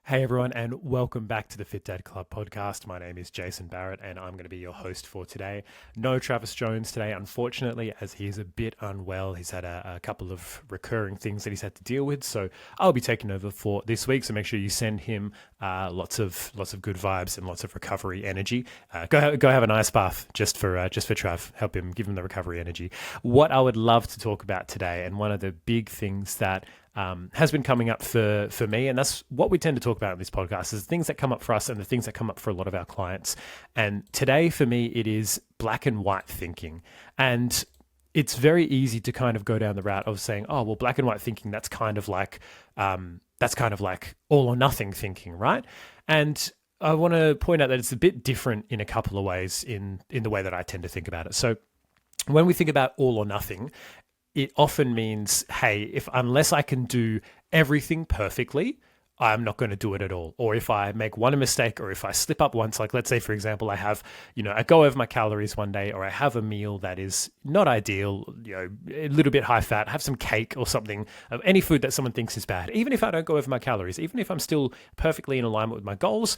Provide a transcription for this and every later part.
Hey everyone, and welcome back to the Fit Dad Club podcast. My name is Jason Barrett, and I'm going to be your host for today. No Travis Jones today, unfortunately, as he is a bit unwell. He's had a couple of recurring things that he's had to deal with, so I'll be taking over for this week. So make sure you send him lots of good vibes and lots of recovery energy. Go have an ice bath just for Trav. Help him, give him the recovery energy. What I would love to talk about today, and one of the big things that has been coming up for me, and that's what we tend to talk about in this podcast, is the things that come up for us and the things that come up for a lot of our clients. And today for me, it is black and white thinking. And it's very easy to kind of go down the route of saying, oh, well, black and white thinking, that's kind of like all or nothing thinking, right? And I want to point out that it's a bit different in a couple of ways in the way that I tend to think about it. So when we think about all or nothing, it often means, hey, unless I can do everything perfectly, I'm not going to do it at all. Or if I make one mistake, or if I slip up once, like let's say, for example, I go over my calories one day, or I have a meal that is not ideal, a little bit high fat, have some cake or something, of any food that someone thinks is bad. Even if I don't go over my calories, even if I'm still perfectly in alignment with my goals,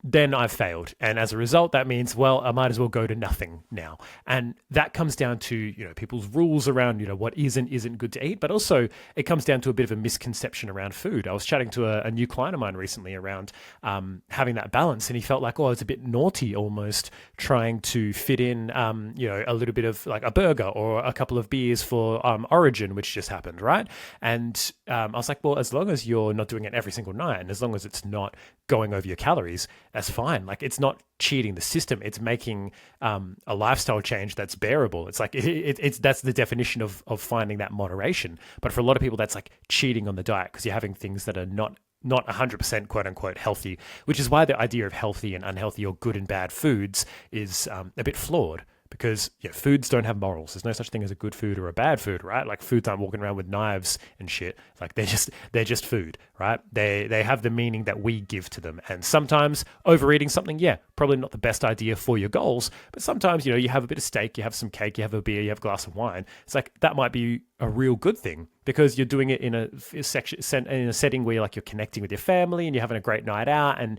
then I've failed. And as a result, that means, well, I might as well go to nothing now. And that comes down to, people's rules around, what isn't good to eat, but also it comes down to a bit of a misconception around food. I was chatting to a new client of mine recently around having that balance, and he felt like, it's a bit naughty almost trying to fit in, a little bit of like a burger or a couple of beers for Origin, which just happened, right? And I was like, well, as long as you're not doing it every single night, and as long as it's not going over your calories, that's fine. Like, it's not cheating the system. It's making a lifestyle change that's bearable. It's like that's the definition of finding that moderation. But for a lot of people, that's like cheating on the diet, because you're having things that are not 100% quote unquote healthy, which is why the idea of healthy and unhealthy or good and bad foods is a bit flawed. Because foods don't have morals. There's no such thing as a good food or a bad food, right? Like, foods aren't walking around with knives and shit. Like, they're just food, right? They have the meaning that we give to them. And sometimes overeating something, probably not the best idea for your goals. But sometimes, you have a bit of steak, you have some cake, you have a beer, you have a glass of wine. It's like, that might be a real good thing, because you're doing it in a setting where you're connecting with your family and you're having a great night out, and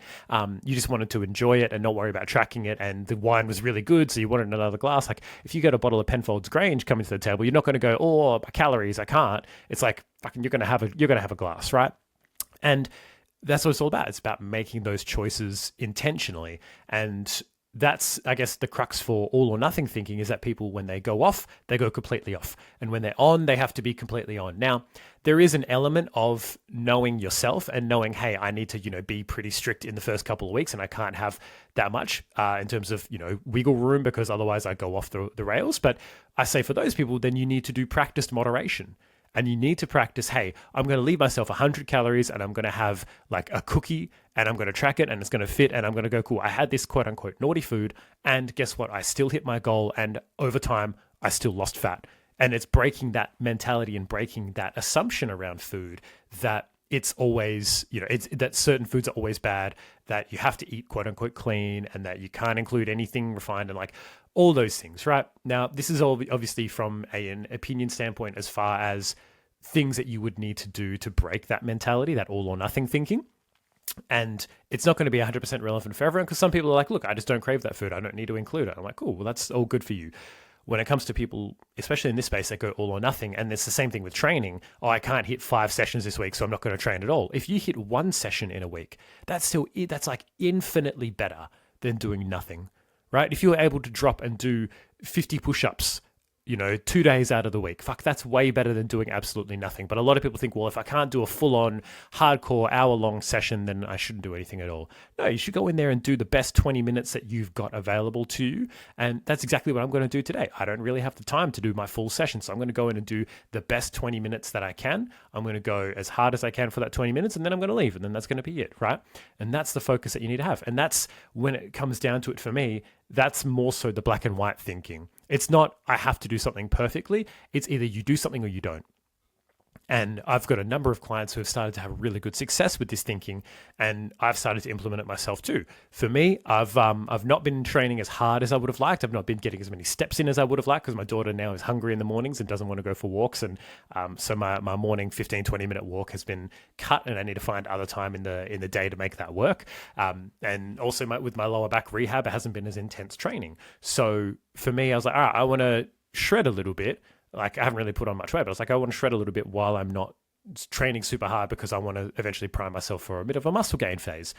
you just wanted to enjoy it and not worry about tracking it. And the wine was really good, so you wanted another glass. Like, if you get a bottle of Penfolds Grange coming to the table, you're not going to go, oh, my calories, I can't. It's like, fucking, you're going to have a glass, right? And that's what it's all about. It's about making those choices intentionally. And that's, I guess, the crux for all or nothing thinking, is that people, when they go off, they go completely off. And when they're on, they have to be completely on. Now, there is an element of knowing yourself and knowing, hey, I need to, be pretty strict in the first couple of weeks, and I can't have that much in terms of, wiggle room, because otherwise I go off the rails. But I say for those people, then you need to do practiced moderation. And you need to practice, hey, I'm going to leave myself 100 calories, and I'm going to have like a cookie, and I'm going to track it, and it's going to fit, and I'm going to go, cool, I had this quote unquote naughty food, and guess what? I still hit my goal, and over time, I still lost fat. And it's breaking that mentality and breaking that assumption around food that it's always, it's that certain foods are always bad, that you have to eat quote unquote clean, and that you can't include anything refined, and like all those things, right? Now, this is all obviously from an opinion standpoint, as far as things that you would need to do to break that mentality, that all or nothing thinking. And it's not going to be 100% relevant for everyone, because some people are like, look, I just don't crave that food, I don't need to include it. I'm like, cool, well, that's all good for you. When it comes to people, especially in this space, that go all or nothing, and it's the same thing with training. Oh, I can't hit 5 sessions this week, so I'm not going to train at all. If you hit 1 session in a week, that's like infinitely better than doing nothing, right? If you were able to drop and do 50 push-ups, 2 days out of the week, fuck, that's way better than doing absolutely nothing. But a lot of people think, well, if I can't do a full-on hardcore hour-long session, then I shouldn't do anything at all. No, you should go in there and do the best 20 minutes that you've got available to you. And that's exactly what I'm going to do today. I don't really have the time to do my full session, so I'm going to go in and do the best 20 minutes that I can. I'm going to go as hard as I can for that 20 minutes, and then I'm going to leave, and then that's going to be it, right? And that's the focus that you need to have. And that's, when it comes down to it for me, that's more so the black and white thinking. It's not, I have to do something perfectly. It's either you do something or you don't. And I've got a number of clients who have started to have really good success with this thinking, and I've started to implement it myself too. For me, I've not been training as hard as I would have liked. I've not been getting as many steps in as I would have liked because my daughter now is hungry in the mornings and doesn't want to go for walks. And so my morning 15, 20-minute walk has been cut, and I need to find other time in the day to make that work. And also with my lower back rehab, it hasn't been as intense training. So for me, I was like, all right, I want to shred a little bit. Like, I haven't really put on much weight, but I was like, I want to shred a little bit while I'm not training super hard because I want to eventually prime myself for a bit of a muscle gain phase.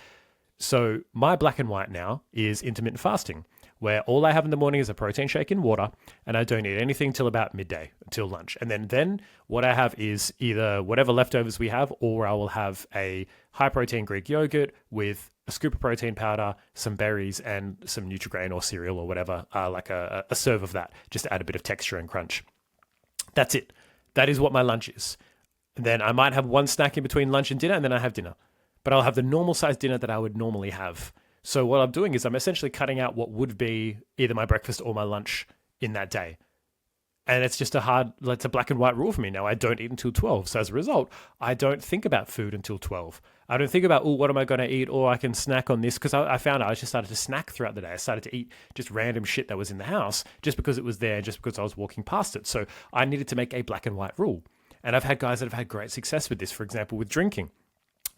So my black and white now is intermittent fasting, where all I have in the morning is a protein shake and water, and I don't eat anything till about midday, until lunch. And then what I have is either whatever leftovers we have, or I will have a high protein Greek yogurt with a scoop of protein powder, some berries, and some Nutri-Grain or cereal or whatever, like a serve of that, just to add a bit of texture and crunch. That's it. That is what my lunch is. And then I might have one snack in between lunch and dinner, and then I have dinner. But I'll have the normal size dinner that I would normally have. So what I'm doing is I'm essentially cutting out what would be either my breakfast or my lunch in that day. And it's just it's a black and white rule for me now. I don't eat until 12. So as a result, I don't think about food until 12. I don't think about, what am I going to eat? Or I can snack on this. Because I found I just started to snack throughout the day. I started to eat just random shit that was in the house just because it was there, just because I was walking past it. So I needed to make a black and white rule. And I've had guys that have had great success with this, for example, with drinking.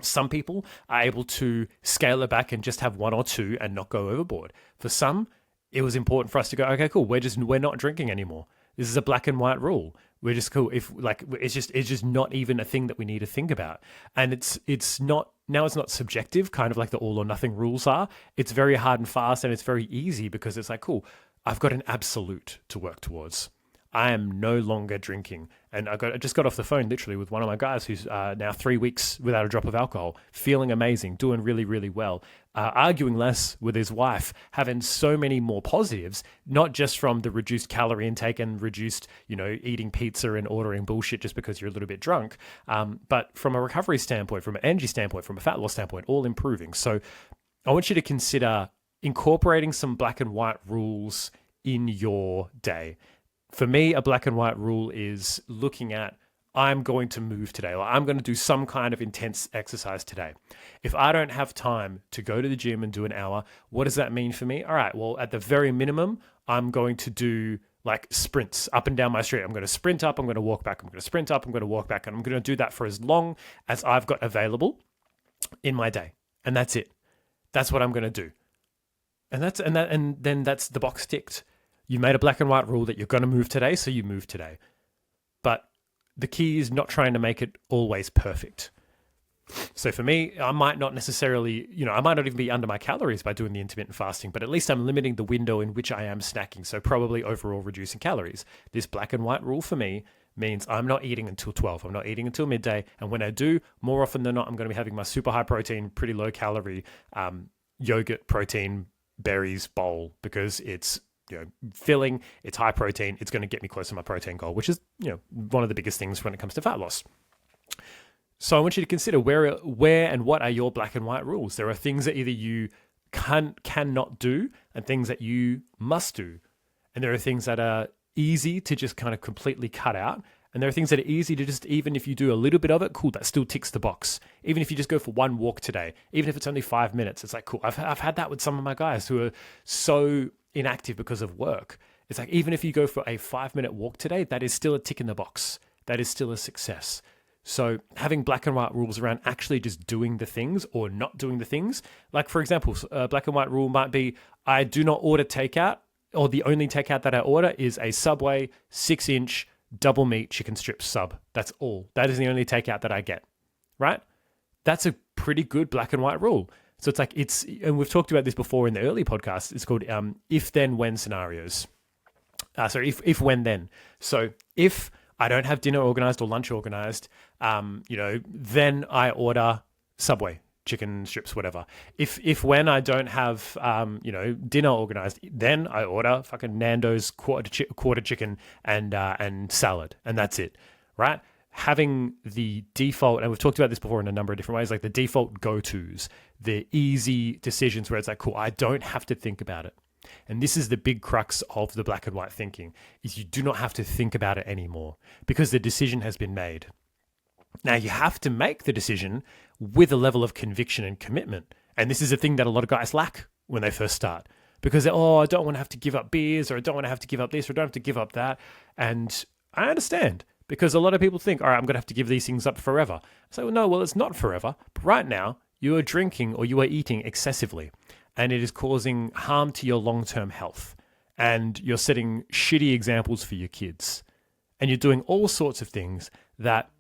Some people are able to scale it back and just have one or two and not go overboard. For some, it was important for us to go, okay, cool. We're not drinking anymore. This is a black and white rule. We're just cool. It's just not even a thing that we need to think about. And it's not subjective, kind of like the all or nothing rules are. It's very hard and fast, and it's very easy because it's like, cool, I've got an absolute to work towards. I am no longer drinking. And I just got off the phone literally with one of my guys who's now 3 weeks without a drop of alcohol, feeling amazing, doing really, really well, arguing less with his wife, having so many more positives, not just from the reduced calorie intake and reduced, eating pizza and ordering bullshit just because you're a little bit drunk, but from a recovery standpoint, from an energy standpoint, from a fat loss standpoint, all improving. So I want you to consider incorporating some black and white rules in your day. For me, a black and white rule is looking at, I'm going to move today, or I'm going to do some kind of intense exercise today. If I don't have time to go to the gym and do an hour, what does that mean for me? All right, well, at the very minimum, I'm going to do like sprints up and down my street. I'm going to sprint up, I'm going to walk back, I'm going to sprint up, I'm going to walk back, and I'm going to do that for as long as I've got available in my day. And that's it. That's what I'm going to do. And then that's the box ticked. You made a black and white rule that you're going to move today, so you move today. But the key is not trying to make it always perfect. So for me, I might not necessarily, I might not even be under my calories by doing the intermittent fasting, but at least I'm limiting the window in which I am snacking. So probably overall reducing calories. This black and white rule for me means I'm not eating until 12. I'm not eating until midday. And when I do, more often than not, I'm going to be having my super high protein, pretty low calorie yogurt, protein, berries bowl because it's filling, it's high protein, it's going to get me close to my protein goal, which is, one of the biggest things when it comes to fat loss. So I want you to consider where and what are your black and white rules. There are things that either you cannot do and things that you must do. And there are things that are easy to just kind of completely cut out. And there are things that are easy to just, even if you do a little bit of it, cool, that still ticks the box. Even if you just go for one walk today, even if it's only 5 minutes, it's like, cool. I've had that with some of my guys who are so inactive because of work. It's like, even if you go for a 5-minute walk today, that is still a tick in the box. That is still a success. So having black and white rules around actually just doing the things or not doing the things. Like, for example, a black and white rule might be, I do not order takeout, or the only takeout that I order is a Subway 6-inch double meat chicken strip sub. That's all. That is the only takeout that I get, right? That's a pretty good black and white rule. So it's like, and we've talked about this before in the early podcast. It's called if, then, when scenarios. If, when, then. So if I don't have dinner organized or lunch organized, then I order Subway chicken strips, whatever. If when I don't have, dinner organized, then I order fucking Nando's quarter chicken and salad, and that's it, right? Having the default, and we've talked about this before in a number of different ways, like the default go-tos, the easy decisions where it's like, cool, I don't have to think about it. And this is the big crux of the black and white thinking, is you do not have to think about it anymore because the decision has been made. Now, you have to make the decision with a level of conviction and commitment. And this is a thing that a lot of guys lack when they first start, because I don't want to have to give up beers, or I don't want to have to give up this, or I don't have to give up that. And I understand, because a lot of people think, all right, I'm going to have to give these things up forever. So no, well, it's not forever. But right now, you are drinking or you are eating excessively, and it is causing harm to your long-term health. And you're setting shitty examples for your kids. And you're doing all sorts of things that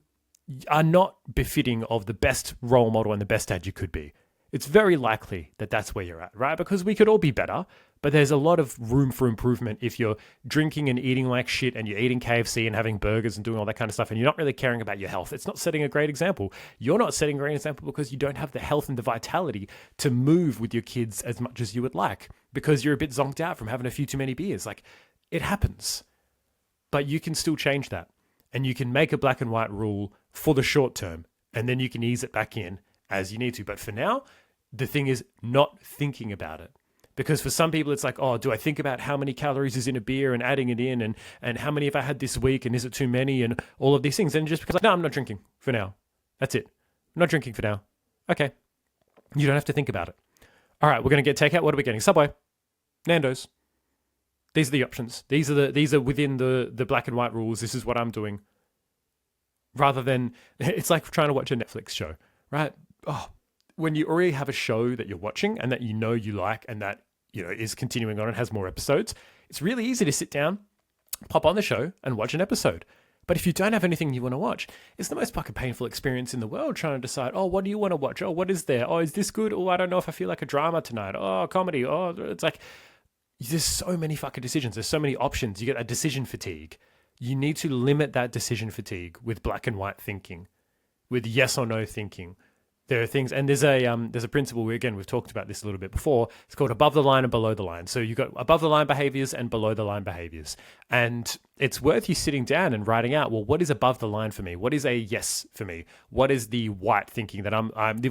are not befitting of the best role model and the best dad you could be. It's very likely that that's where you're at, right? Because we could all be better, but there's a lot of room for improvement if you're drinking and eating like shit, and you're eating KFC and having burgers and doing all that kind of stuff, and you're not really caring about your health. It's not setting a great example. You're not setting a great example because you don't have the health and the vitality to move with your kids as much as you would like, because you're a bit zonked out from having a few too many beers. Like, it happens. But you can still change that. And you can make a black and white rule for the short term, and then you can ease it back in as you need to. But for now, the thing is not thinking about it. Because for some people, it's like, oh, do I think about how many calories is in a beer and adding it in, and how many have I had this week, and is it too many, and all of these things. And just because, like, no, I'm not drinking for now. That's it. I'm not drinking for now. Okay. You don't have to think about it. All right, we're going to get takeout. What are we getting? Subway. Nando's. These are the options. These are within the black and white rules. This is what I'm doing. Rather than, it's like trying to watch a Netflix show, right? Oh, when you already have a show that you're watching and that you know you like, and that, you know, is continuing on and has more episodes, it's really easy to sit down, pop on the show and watch an episode. But if you don't have anything you want to watch, it's the most fucking painful experience in the world trying to decide, oh, what do you want to watch? Oh, what is there? Oh, is this good? Oh, I don't know if I feel like a drama tonight. Oh, comedy. Oh, it's like, there's so many fucking decisions. There's so many options. You get a decision fatigue. You need to limit that decision fatigue with black and white thinking, with yes or no thinking. There are things, and there's a principle, we've talked about this a little bit before. It's called above the line and below the line. So you've got above the line behaviors and below the line behaviors. And it's worth you sitting down and writing out, well, what is above the line for me? What is a yes for me? What is the white thinking that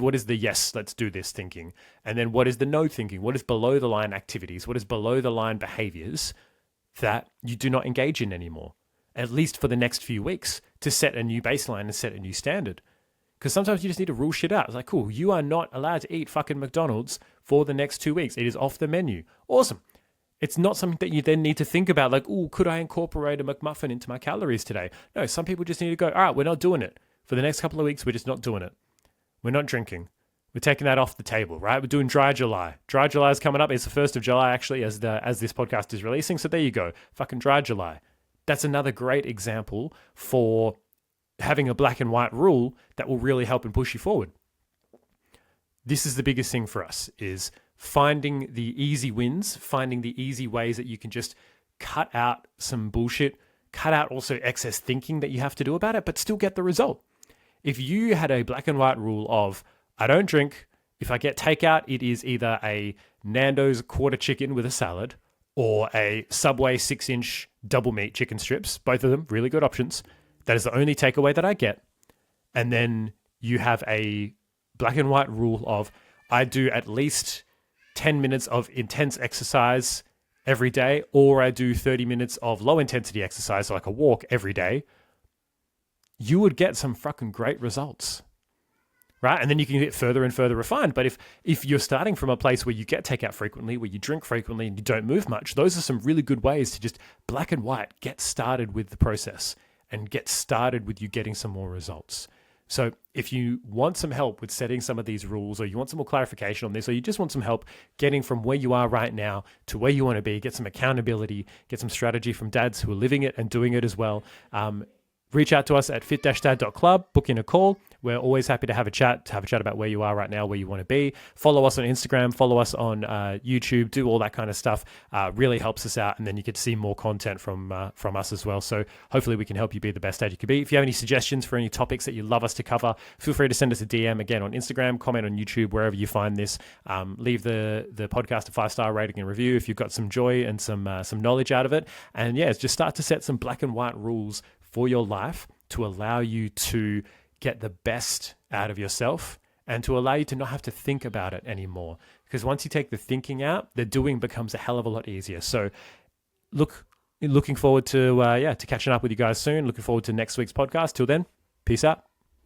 what is the yes, let's do this thinking? And then what is the no thinking? What is below the line activities? What is below the line behaviors that you do not engage in anymore, at least for the next few weeks, to set a new baseline and set a new standard? Because sometimes you just need to rule shit out. It's like, cool, you are not allowed to eat fucking McDonald's for the next 2 weeks. It is off the menu. Awesome. It's not something that you then need to think about, like, oh, could I incorporate a McMuffin into my calories today? No, some people just need to go, all right, we're not doing it. For the next couple of weeks, we're just not doing it. We're not drinking. We're taking that off the table, right? We're doing Dry July. Dry July is coming up. It's the 1st of July, actually, as this podcast is releasing. So there you go. Fucking Dry July. That's another great example for having a black and white rule that will really help and push you forward. This is the biggest thing for us, is finding the easy wins, finding the easy ways that you can just cut out some bullshit, cut out also excess thinking that you have to do about it, but still get the result. If you had a black and white rule of, I don't drink, if I get takeout, it is either a Nando's quarter chicken with a salad or a Subway 6-inch double meat chicken strips, both of them really good options. That is the only takeaway that I get. And then you have a black and white rule of, I do at least 10 minutes of intense exercise every day, or I do 30 minutes of low intensity exercise, like a walk every day. You would get some fucking great results, right? And then you can get further and further refined. But if you're starting from a place where you get takeout frequently, where you drink frequently and you don't move much, those are some really good ways to just black and white get started with the process and get started with you getting some more results. So if you want some help with setting some of these rules, or you want some more clarification on this, or you just want some help getting from where you are right now to where you want to be, get some accountability, get some strategy from dads who are living it and doing it as well, reach out to us at fit-dad.club, book in a call. We're always happy to have a chat about where you are right now, where you want to be. Follow us on Instagram, follow us on YouTube, do all that kind of stuff. Really helps us out, and then you get to see more content from us as well. So hopefully we can help you be the best dad you can be. If you have any suggestions for any topics that you'd love us to cover, feel free to send us a DM again on Instagram, comment on YouTube, wherever you find this. Leave the podcast a 5-star rating and review if you've got some joy and some knowledge out of it. And yeah, just start to set some black and white rules for your life to allow you to get the best out of yourself and to allow you to not have to think about it anymore. Because once you take the thinking out, the doing becomes a hell of a lot easier. So looking forward to catching up with you guys soon. Looking forward to next week's podcast. Till then, peace out.